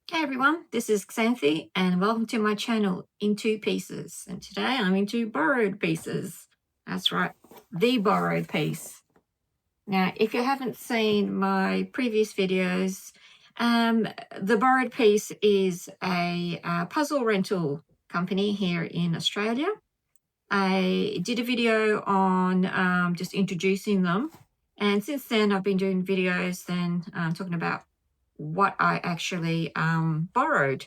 Hey everyone, this is Xanthi and welcome to my channel In Two Pieces. And today I'm into borrowed pieces. That's right, the borrowed piece. Now, if you haven't seen my previous videos, the borrowed piece is a puzzle rental company here in Australia. I did a video on just introducing them, and since then I've been doing videos then talking about what I actually borrowed.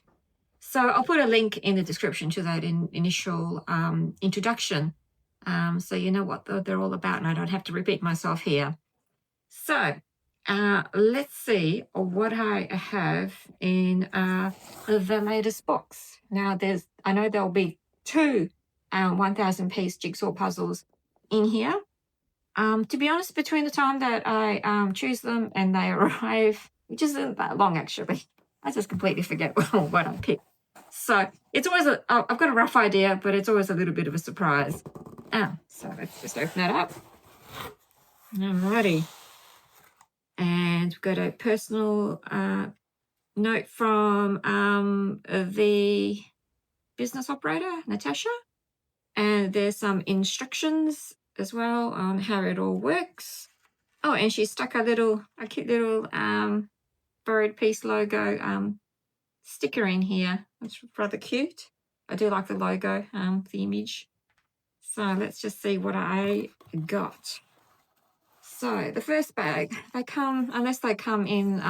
So I'll put a link in the description to that initial introduction, so you know what they're all about and I don't have to repeat myself here. So let's see what I have in the latest box. Now I know there'll be two 1,000 piece jigsaw puzzles in here. To be honest, between the time that I choose them and they arrive, which isn't that long actually, I just completely forget what I picked. So it's always I've got a rough idea, but it's always a little bit of a surprise. So let's just open that up. Alrighty. And we've got a personal note from the business operator, Natasha. And there's some instructions as well on how it all works. Oh, and she stuck a cute little borrowed piece logo sticker in here. That's rather cute. I do like the logo, the image. So let's just see what I got. So the first bag, unless they come in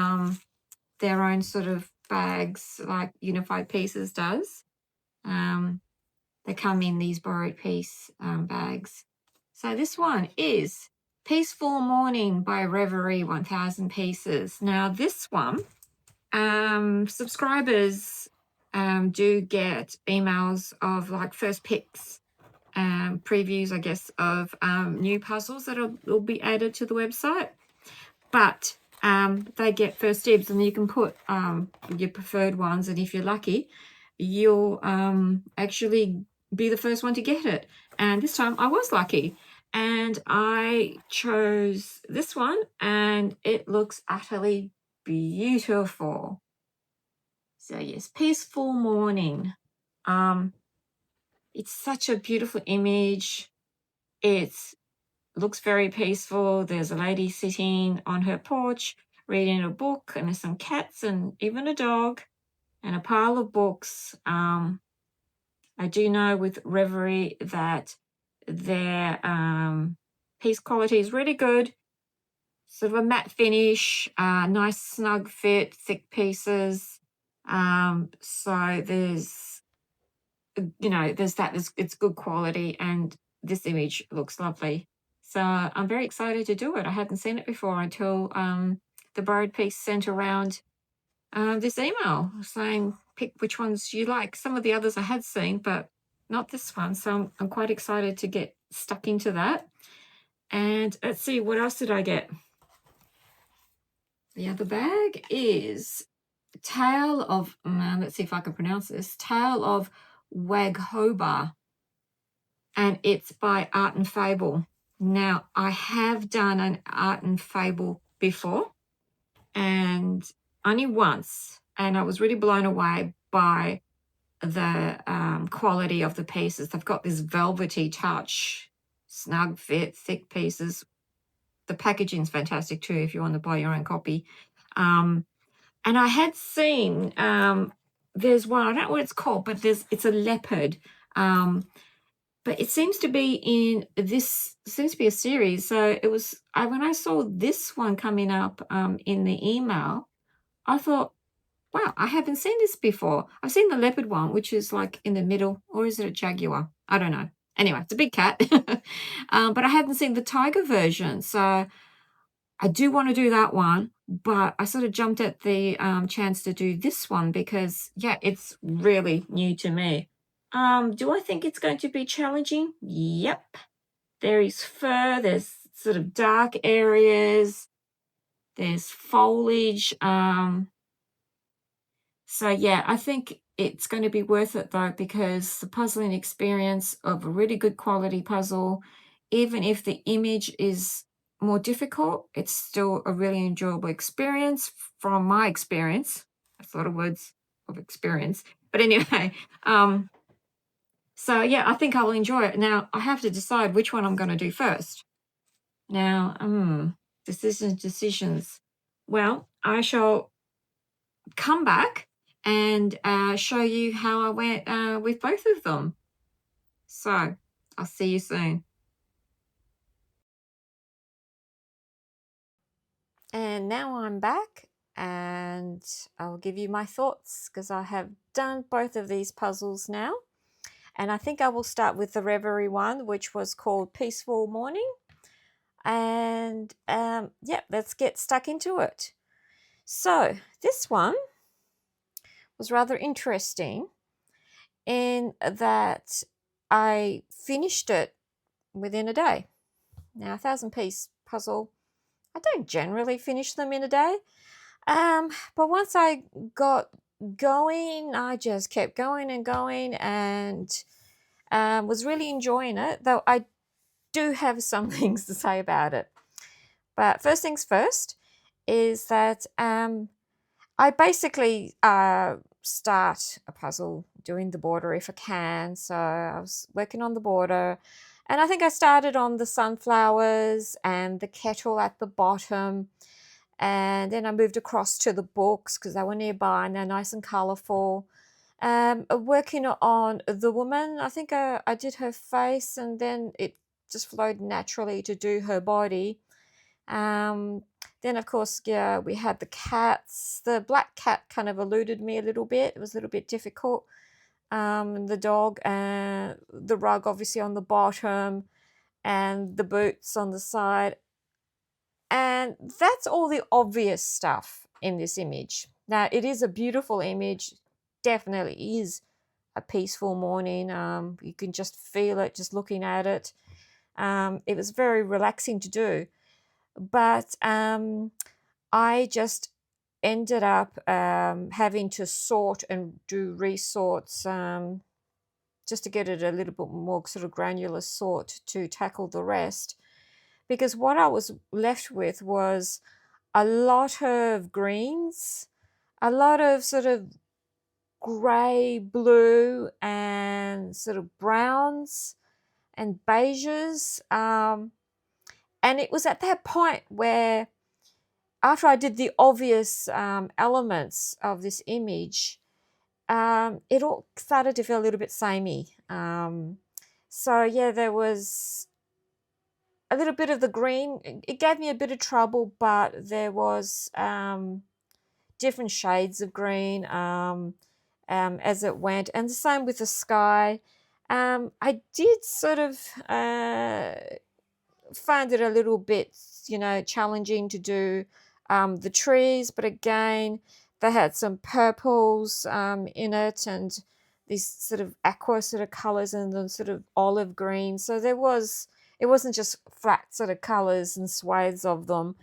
their own sort of bags like Unified Pieces does. They come in these borrowed piece bags. So this one is Peaceful Morning by Reverie 1000 Pieces. Now this one, subscribers do get emails of like first picks, previews, I guess, of new puzzles that will be added to the website. But they get first dibs, and you can put your preferred ones, and if you're lucky, you'll actually be the first one to get it. And this time I was lucky, and I chose this one, and it looks utterly beautiful. So yes, Peaceful Morning. It's such a beautiful image. It looks very peaceful. There's a lady sitting on her porch reading a book, and there's some cats and even a dog and a pile of books. I do know with Reverie that their piece quality is really good. Sort of a matte finish, nice snug fit, thick pieces. So there's it's good quality, and this image looks lovely. So I'm very excited to do it. I hadn't seen it before until the borrowed piece sent around this email saying pick which ones you like. Some of the others I had seen, but not this one. So I'm quite excited to get stuck into that. And let's see, what else did I get? The other bag is Tale of, let's see if I can pronounce this, Tale of Hoba. And it's by Art and Fable. Now, I have done an Art and Fable before, and only once, and I was really blown away by the quality of the pieces. They've got this velvety touch, snug fit, thick pieces. The packaging's fantastic too if you want to buy your own copy. And I had seen there's one, I don't know what it's called, but it's a leopard. But it seems to be seems to be a series. So it was, when I saw this one coming up in the email, I thought, wow, I haven't seen this before. I've seen the leopard one, which is like in the middle, or is it a jaguar? I don't know. Anyway, it's a big cat. But I hadn't seen the tiger version. So I do want to do that one, but I sort of jumped at the chance to do this one because, yeah, it's really new to me. Do I think it's going to be challenging? Yep. There is fur, there's sort of dark areas, there's foliage. So yeah, I think it's going to be worth it though, because the puzzling experience of a really good quality puzzle, even if the image is more difficult, it's still a really enjoyable experience from my experience. That's a lot of words. of experience. But anyway, so yeah, I think I'll enjoy it. Now I have to decide which one I'm going to do first. Now, decisions. Well, I shall come back and show you how I went with both of them. So I'll see you soon. And now I'm back and I'll give you my thoughts because I have done both of these puzzles now. And I think I will start with the Reverie one, which was called Peaceful Morning. And yeah, let's get stuck into it. So this one was rather interesting in that I finished it within a day. Now, 1,000-piece puzzle, I don't generally finish them in a day. But once I got going, I just kept going and going and was really enjoying it, though I do have some things to say about it. But first things first is that I basically start a puzzle doing the border if I can. So I was working on the border, and I think I started on the sunflowers and the kettle at the bottom. And then I moved across to the books because they were nearby and they're nice and colourful. Working on the woman, I think I did her face and then it just flowed naturally to do her body. Then, of course, yeah, we had the cats. The black cat kind of eluded me a little bit. It was a little bit difficult. The dog and the rug, obviously, on the bottom and the boots on the side. And that's all the obvious stuff in this image. Now, it is a beautiful image. Definitely is a peaceful morning. You can just feel it just looking at it. It was very relaxing to do. But I just ended up having to sort and do resorts just to get it a little bit more sort of granular sort to tackle the rest. Because what I was left with was a lot of greens, a lot of sort of grey, blue, and sort of browns and beiges. And it was at that point where, after I did the obvious elements of this image, it all started to feel a little bit samey. So yeah, there was a little bit of the green. It gave me a bit of trouble, but there was different shades of green as it went, and the same with the sky. I did sort of find it a little bit, challenging to do the trees, but again, they had some purples in it and these sort of aqua sort of colors and the sort of olive green. So it wasn't just flat sort of colors and swathes of them.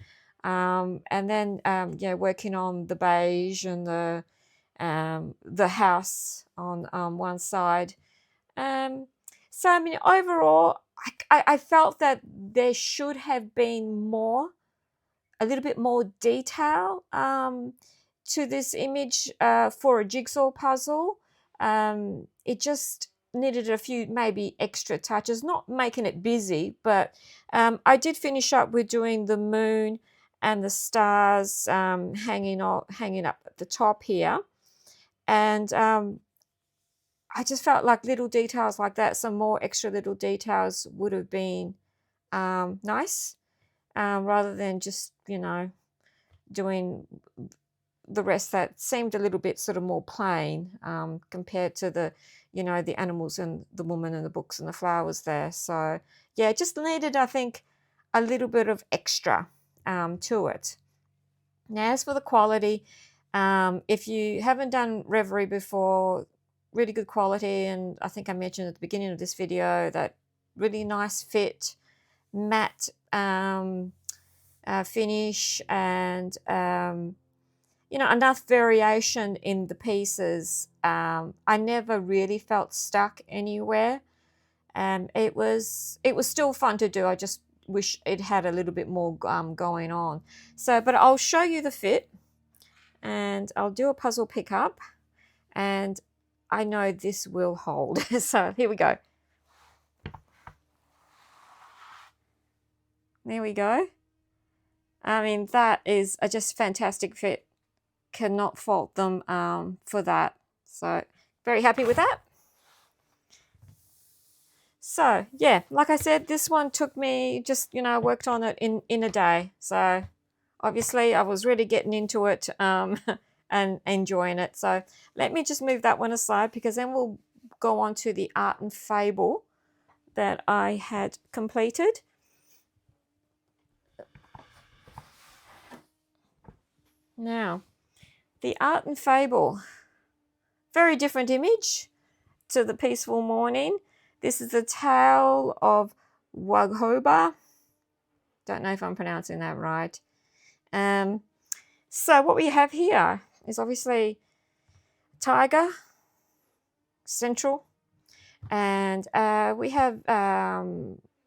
And then, working on the beige and the house on one side. So, I mean, overall, I felt that there should have been a little bit more detail to this image for a jigsaw puzzle. It just needed a few maybe extra touches, not making it busy, but I did finish up with doing the moon and the stars hanging up at the top here. And I just felt like little details like that, some more extra little details would have been nice, rather than just, doing the rest that seemed a little bit sort of more plain compared to the animals and the woman and the books and the flowers there. So yeah, it just needed, I think, a little bit of extra to it. Now, as for the quality, if you haven't done Reverie before, really good quality, and I think I mentioned at the beginning of this video that really nice fit, matte finish, and enough variation in the pieces. I never really felt stuck anywhere. It was still fun to do. I just wish it had a little bit more going on. So, but I'll show you the fit, and I'll do a puzzle pickup. and I know this will hold. So here we go. There we go. I mean, that is a just fantastic fit. Cannot fault them for that. So very happy with that. So yeah, like I said, this one took me just, worked on it in a day. So obviously I was really getting into it and enjoying it. So let me just move that one aside, because then we'll go on to the art and fable that I had completed. Now, the art and fable, very different image to the peaceful morning. This is the tale of Hoba. Don't know if I'm pronouncing that right. So what we have here is obviously tiger, central, and we have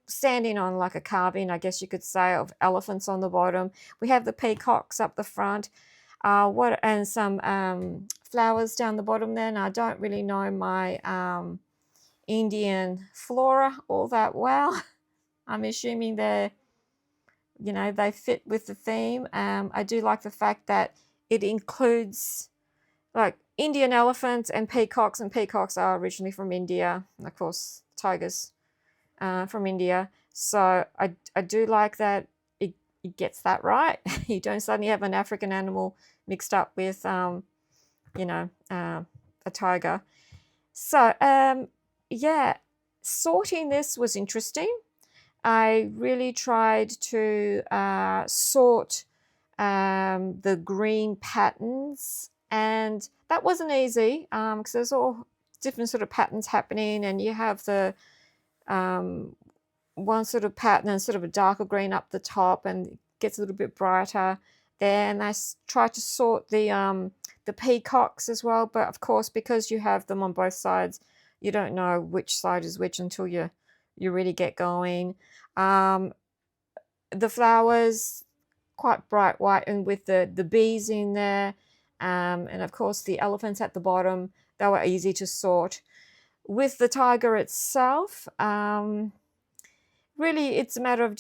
standing on like a carving, I guess you could say, of elephants on the bottom. We have the peacocks up the front, and some flowers down the bottom there. And I don't really know my Indian flora all that well. I'm assuming they fit with the theme. I do like the fact that it includes like Indian elephants and peacocks are originally from India, and of course tigers from India. So I do like that it gets that right. You don't suddenly have an African animal mixed up with a tiger. So yeah, sorting this was interesting. I really tried to sort the green patterns, and that wasn't easy because there's all different sort of patterns happening, and you have the one sort of pattern and sort of a darker green up the top, and it gets a little bit brighter there. And I try to sort the peacocks as well, but of course, because you have them on both sides, you don't know which side is which until you really get going. The flowers, quite bright white, and with the bees in there, and of course the elephants at the bottom, they were easy to sort. With the tiger itself, really it's a matter of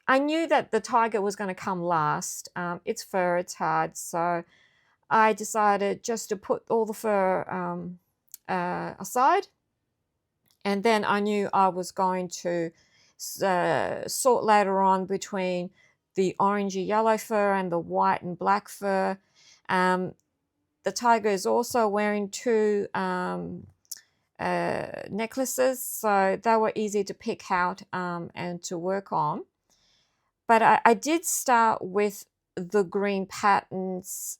I knew that the tiger was going to come last. Its fur, it's hard, so I decided just to put all the fur aside, and then I knew I was going to sort later on between the orangey yellow fur and the white and black fur. The tiger is also wearing two necklaces, so they were easy to pick out and to work on. But I did start with the green patterns,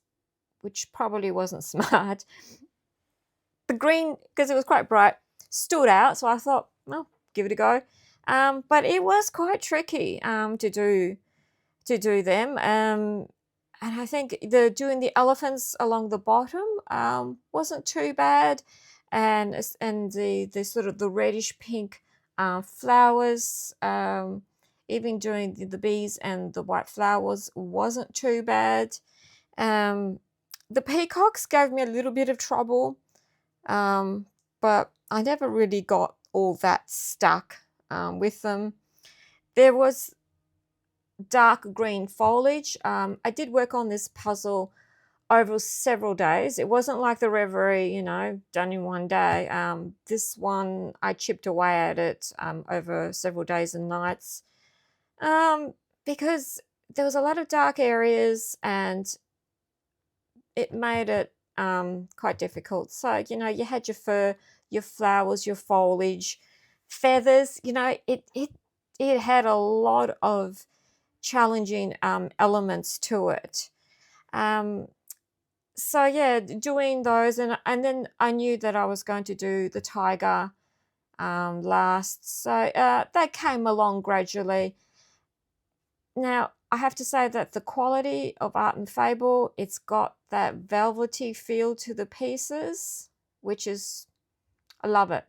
which probably wasn't smart. The green, because it was quite bright, stood out, so I thought, well, give it a go. But it was quite tricky to do them. And I think doing the elephants along the bottom wasn't too bad, and the sort of the reddish pink flowers, even doing the bees and the white flowers wasn't too bad. The peacocks gave me a little bit of trouble, but I never really got all that stuck with them. There was dark green foliage. I did work on this puzzle over several days. It wasn't like the Reverie, done in one day. This one, I chipped away at it over several days and nights because there was a lot of dark areas, and it made it quite difficult. So, you had your fur, your flowers, your foliage, feathers, it had a lot of challenging elements to it. So yeah, doing those, and then I knew that I was going to do the tiger last, so that came along gradually. Now I have to say that the quality of Art and Fable, it's got that velvety feel to the pieces, which is, I love it.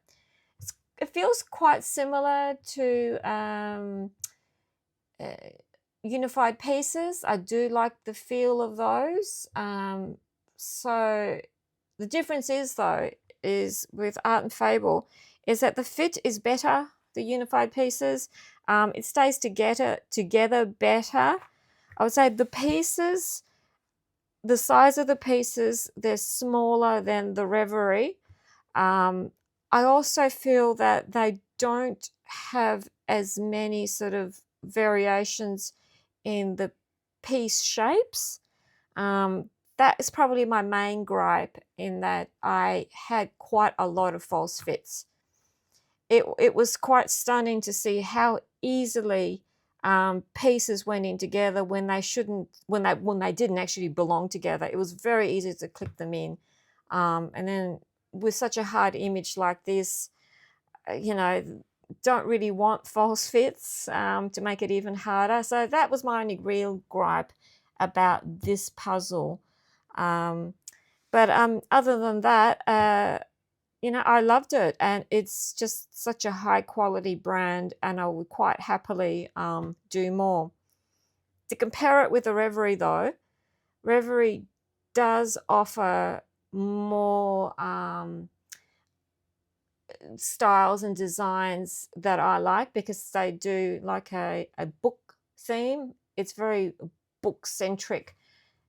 It feels quite similar to Unified Pieces. I do like the feel of those. So the difference is, though, is with Art and Fable, is that the fit is better, the unified pieces. It stays together better. I would say the pieces, the size of the pieces, they're smaller than the Reverie. I also feel that they don't have as many sort of variations in the piece shapes. That is probably my main gripe, in that I had quite a lot of false fits. It was quite stunning to see how easily pieces went in together when they shouldn't, when they didn't actually belong together. It was very easy to click them in, and then with such a hard image like this, you know, don't really want false fits to make it even harder. So that was my only real gripe about this puzzle. But other than that, you know, I loved it, and it's just such a high quality brand, and I would quite happily do more. To compare it with the Reverie, though, Reverie does offer more styles and designs that I like, because they do like a book theme. It's very book centric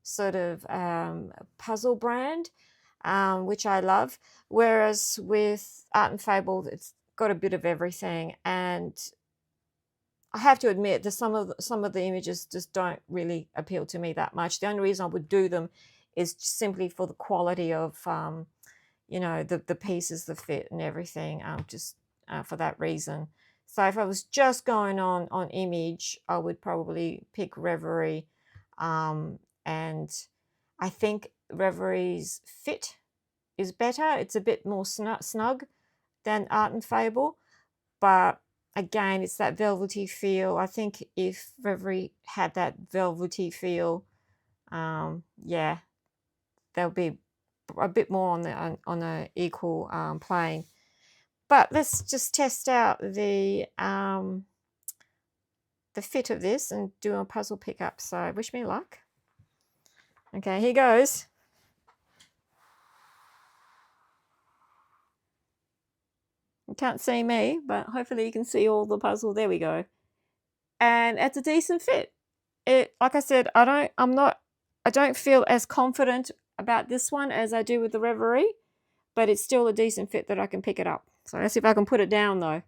sort of puzzle brand, which I love. Whereas with Art and Fable, it's got a bit of everything, and I have to admit that some of the images just don't really appeal to me that much. The only reason I would do them is simply for the quality of you know, the pieces, the fit and everything, just for that reason. So if I was just going on image, I would probably pick Reverie, and I think Reverie's fit is better. It's a bit more snug than Art and Fable, but again, it's that velvety feel. I think if Reverie had that velvety feel, yeah, there'll be a bit more on a equal plane. But let's just test out the fit of this and do a puzzle pickup. So wish me luck. Okay, here goes. You can't see me, but hopefully you can see all the puzzle. There we go. And it's a decent fit. It, like I said, I don't feel as confident about this one as I do with the Reverie, but it's still a decent fit that I can pick it up. So let's see if I can put it down though.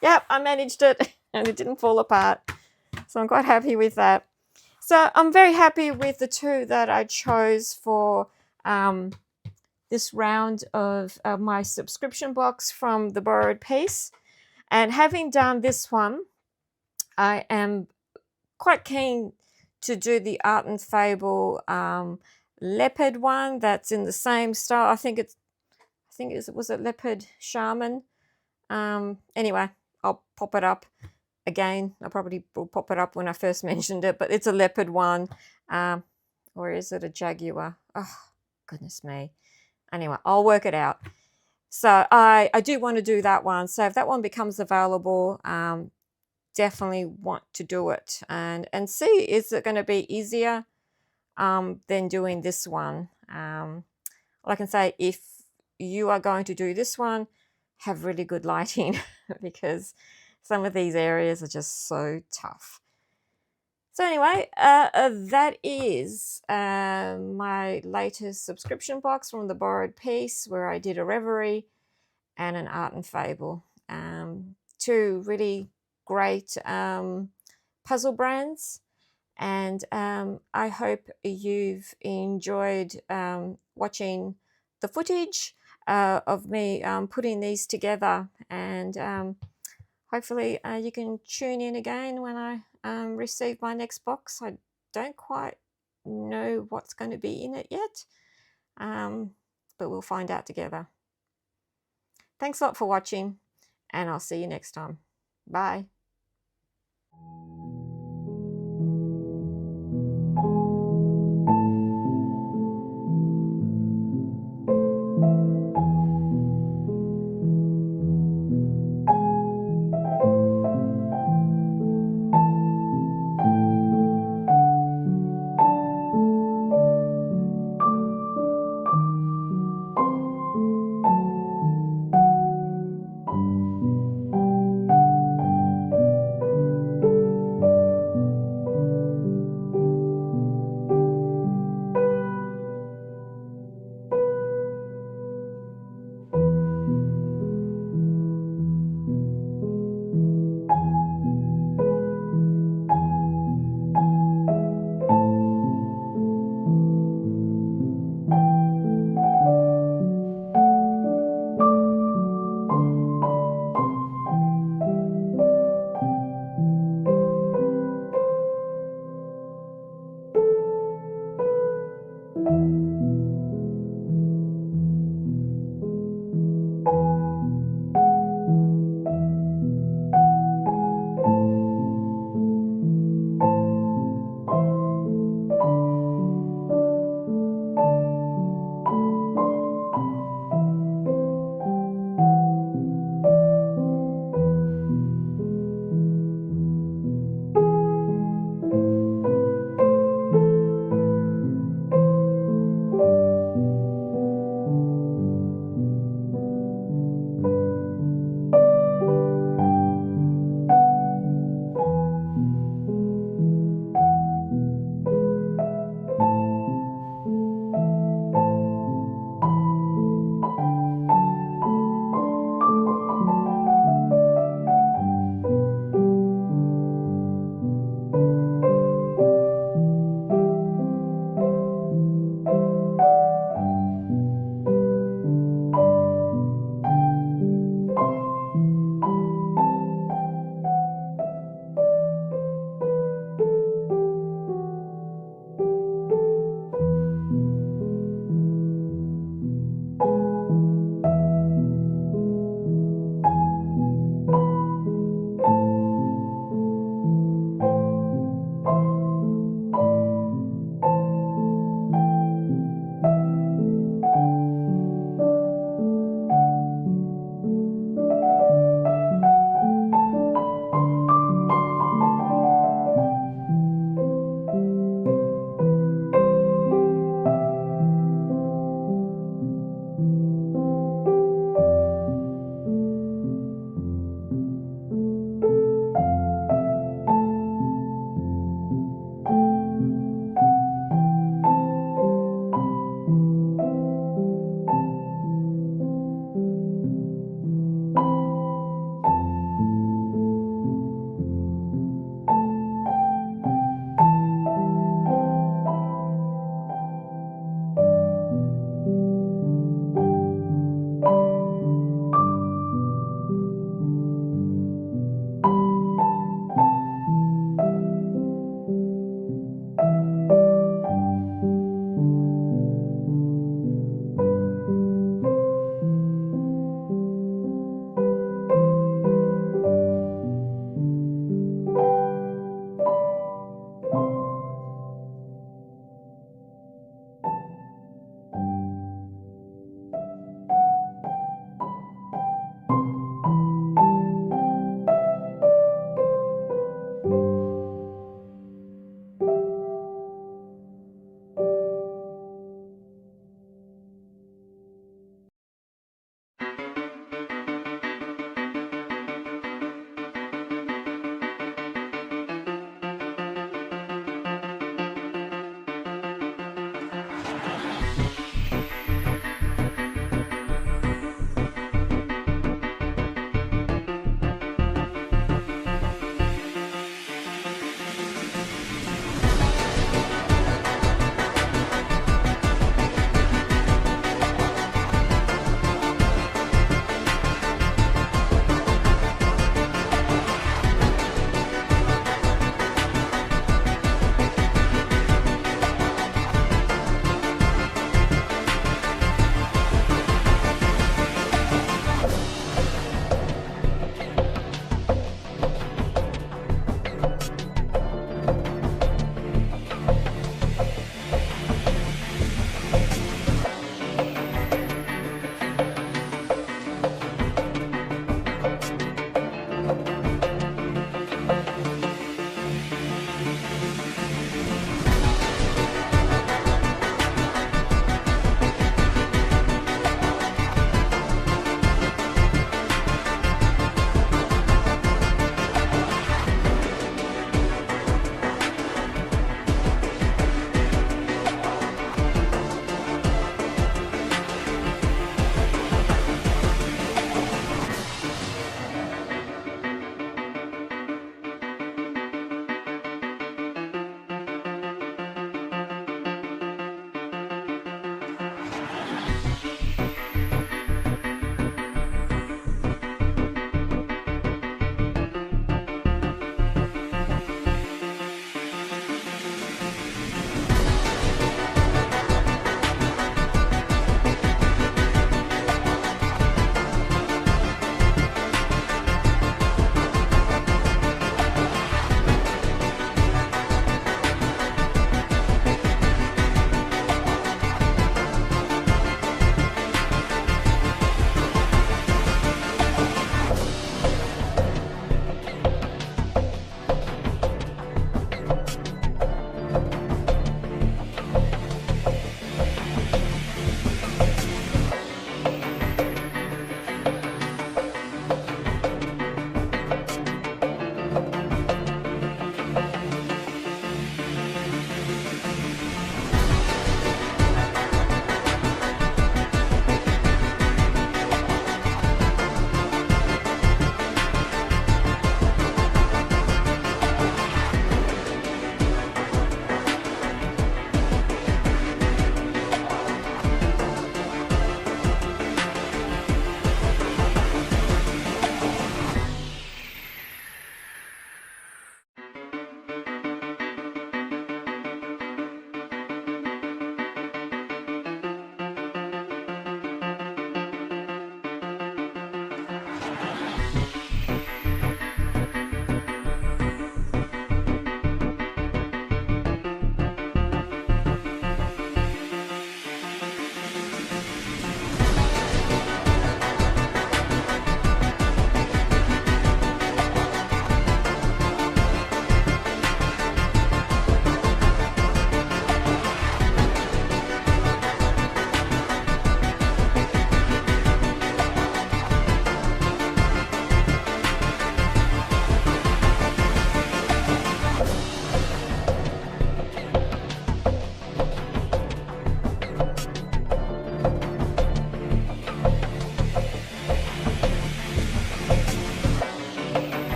Yep, I managed it and it didn't fall apart. So I'm quite happy with that. So I'm very happy with the two that I chose for this round of my subscription box from the Borrowed Piece. And having done this one, I am quite keen to do the Art and Fable leopard one that's in the same style. I think it was a leopard shaman. Anyway, I'll pop it up again. I probably will pop it up when I first mentioned it, but it's a leopard one. Or is it a jaguar? Oh, goodness me. Anyway, I'll work it out. So I do want to do that one. So if that one becomes available, definitely want to do it and see, is it going to be easier than doing this one. All I can say, if you are going to do this one, have really good lighting because some of these areas are just so tough. So anyway, that is my latest subscription box from the Borrowed Piece, where I did a Reverie and an Art and Fable. Two really great puzzle brands, and I hope you've enjoyed watching the footage of me putting these together, and hopefully you can tune in again when I receive my next box. I don't quite know what's going to be in it yet, but we'll find out together. Thanks a lot for watching, and I'll see you next time. Bye.